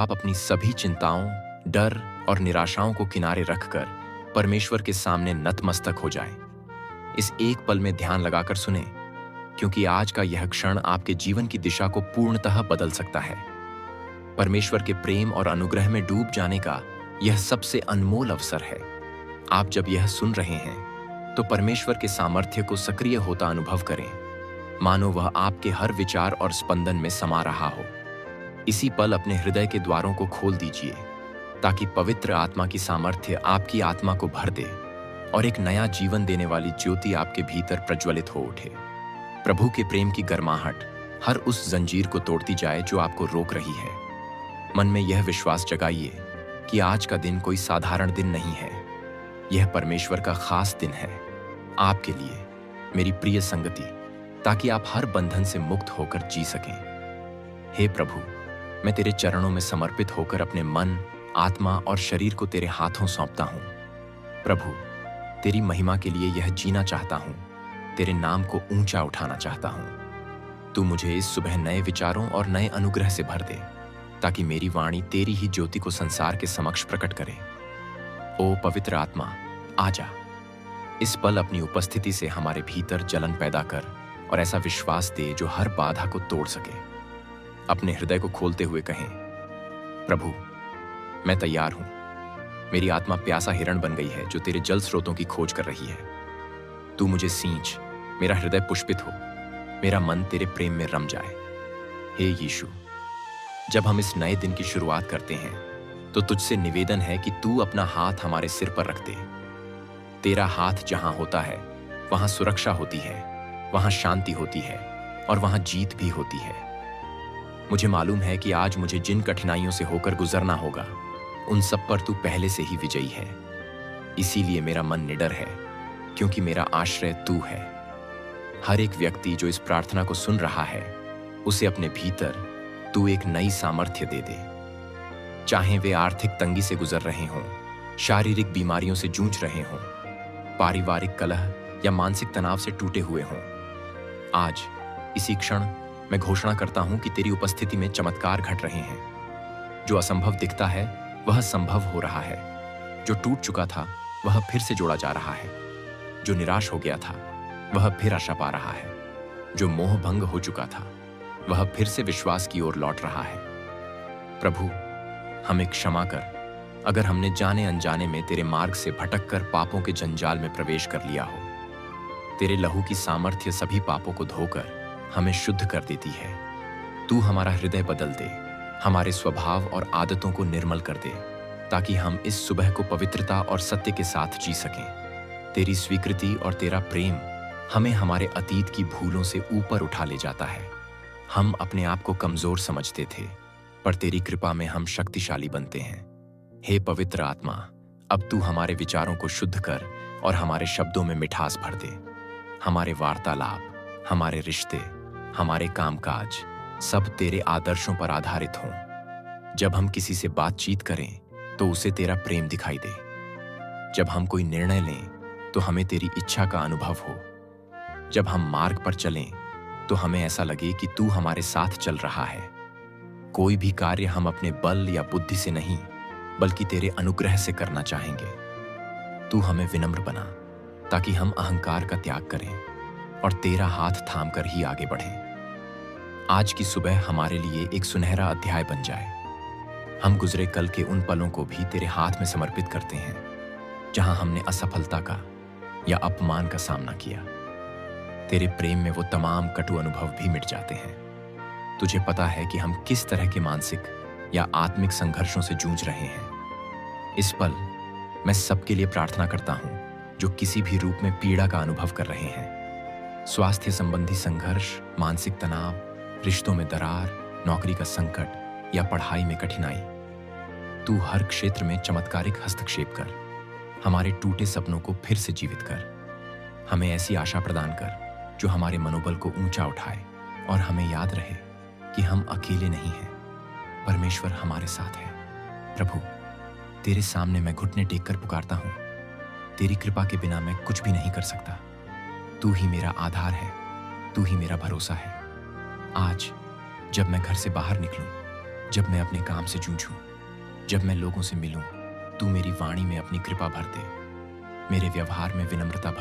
आप अपनी सभी चिंताओं, डर और निराशाओं को किनारे रखकर परमेश्वर के सामने नतमस्तक हो जाएं। इस एक पल में ध्यान लगाकर सुने, क्योंकि आज का यह क्षण आपके जीवन की दिशा को पूर्णतः बदल सकता है। परमेश्वर के प्रेम और अनुग्रह में डूब जाने का यह सबसे अनमोल अवसर है। आप जब यह सुन रहे हैं, तो परमेश्वर के सामर्थ्य को सक्रिय होता अनुभव करें, मानो वह आपके हर विचार और स्पंदन में समा रहा हो। इसी पल अपने हृदय के द्वारों को खोल दीजिए, ताकि पवित्र आत्मा की सामर्थ्य आपकी आत्मा को भर दे और एक नया जीवन देने वाली ज्योति आपके भीतर प्रज्वलित हो उठे। प्रभु के प्रेम की गर्माहट हर उस जंजीर को तोड़ती जाए जो आपको रोक रही है। मन में यह विश्वास जगाइए कि आज का दिन कोई साधारण दिन नहीं है। यह परमेश्वर का खास दिन है आपके लिए, मेरी प्रिय संगति, ताकि आप हर बंधन से मुक्त होकर जी सकें। हे प्रभु, मैं तेरे चरणों में समर्पित होकर अपने मन, आत्मा और शरीर को तेरे हाथों सौंपता हूं। प्रभु, तेरी महिमा के लिए यह जीना चाहता हूं, तेरे नाम को ऊंचा उठाना चाहता हूं। तू मुझे इस सुबह नए विचारों और नए अनुग्रह से भर दे, ताकि मेरी वाणी तेरी ही ज्योति को संसार के समक्ष प्रकट करे। ओ पवित्र आत्मा, आजा। इस पल अपनी उपस्थिति से हमारे भीतर जलन पैदा कर और ऐसा विश्वास दे जो हर बाधा को तोड़ सके। अपने हृदय को खोलते हुए कहें, प्रभु, मैं तैयार हूं। मेरी आत्मा प्यासा हिरण बन गई है जो तेरे जल स्रोतों की खोज कर रही है। तू मुझे सींच, मेरा हृदय पुष्पित हो, मेरा मन तेरे प्रेम में रम जाए। हे यीशु, जब हम इस नए दिन की शुरुआत करते हैं, तो तुझसे निवेदन है कि तू अपना हाथ हमारे सिर पर रख दे। तेरा हाथ जहां होता है, वहां सुरक्षा होती है, वहां शांति होती है और वहां जीत भी होती है। मुझे मालूम है कि आज मुझे जिन कठिनाइयों से होकर गुजरना होगा, उन सब पर तू पहले से ही विजयी है। इसीलिए मेरा मन निडर है, क्योंकि मेरा आश्रय तू है। हर एक व्यक्ति जो इस प्रार्थना को सुन रहा है, उसे अपने भीतर तू एक नई सामर्थ्य दे दे। चाहे वे आर्थिक तंगी से गुजर रहे हों, शारीरिक बीमारियों से जूझ रहे हों, पारिवारिक कलह या मानसिक तनाव से टूटे हुए हों, आज इसी क्षण मैं घोषणा करता हूं कि तेरी उपस्थिति में चमत्कार घट रहे हैं। जो असंभव दिखता है, वह संभव हो रहा है। जो टूट चुका था, वह फिर से जोड़ा जा रहा है। जो निराश हो गया था, वह फिर आशा पा रहा है। जो मोह भंग हो चुका था, वह फिर से विश्वास की ओर लौट रहा है। प्रभु, हमें क्षमा कर अगर हमने जाने अनजाने में तेरे मार्ग से भटक कर पापों के जंजाल में प्रवेश कर लिया हो। तेरे लहू की सामर्थ्य सभी पापों को धोकर हमें शुद्ध कर देती है। तू हमारा हृदय बदल दे, हमारे स्वभाव और आदतों को निर्मल कर दे, ताकि हम इस सुबह को पवित्रता और सत्य के साथ जी सकें। तेरी स्वीकृति और तेरा प्रेम हमें हमारे अतीत की भूलों से ऊपर उठा ले जाता है। हम अपने आप को कमजोर समझते थे, पर तेरी कृपा में हम शक्तिशाली बनते हैं। हे पवित्र आत्मा, अब तू हमारे विचारों को शुद्ध कर और हमारे शब्दों में मिठास भर दे। हमारे वार्तालाप, हमारे रिश्ते, हमारे कामकाज सब तेरे आदर्शों पर आधारित हों। जब हम किसी से बातचीत करें, तो उसे तेरा प्रेम दिखाई दे। जब हम कोई निर्णय लें, तो हमें तेरी इच्छा का अनुभव हो। जब हम मार्ग पर चलें, तो हमें ऐसा लगे कि तू हमारे साथ चल रहा है। कोई भी कार्य हम अपने बल या बुद्धि से नहीं, बल्कि तेरे अनुग्रह से करना चाहेंगे। तू हमें विनम्र बना, ताकि हम अहंकार का त्याग करें और तेरा हाथ थामकर ही आगे बढ़ें। आज की सुबह हमारे लिए एक सुनहरा अध्याय बन जाए। हम गुजरे कल के उन पलों को भी तेरे हाथ में समर्पित करते हैं, जहां हमने असफलता का या अपमान का सामना किया। तेरे प्रेम में वो तमाम कटु अनुभव भी मिट जाते हैं। तुझे पता है कि हम किस तरह के मानसिक या आत्मिक संघर्षों से जूझ रहे हैं। इस पल मैं सबके लिए प्रार्थना करता हूं जो किसी भी रूप में पीड़ा का अनुभव कर रहे हैं। स्वास्थ्य संबंधी संघर्ष, मानसिक तनाव, रिश्तों में दरार, नौकरी का संकट या पढ़ाई में कठिनाई। तू हर क्षेत्र में चमत्कारिक हस्तक्षेप कर, हमारे टूटे सपनों को फिर से जीवित कर। हमें ऐसी आशा प्रदान कर जो हमारे मनोबल को ऊंचा उठाए और हमें याद रहे कि हम अकेले नहीं हैं, परमेश्वर हमारे साथ है। प्रभु, तेरे सामने मैं घुटने टेक कर पुकारता हूं। तेरी कृपा के बिना मैं कुछ भी नहीं कर सकता। तू ही मेरा आधार है, तू ही मेरा भरोसा है। आज जब मैं घर से बाहर निकलूं, जब मैं अपने काम से जूझूं, जब मैं लोगों से मिलूं, तू मेरी वाणी में अपनी कृपा भर दे, मेरे व्यवहार में विनम्रता भर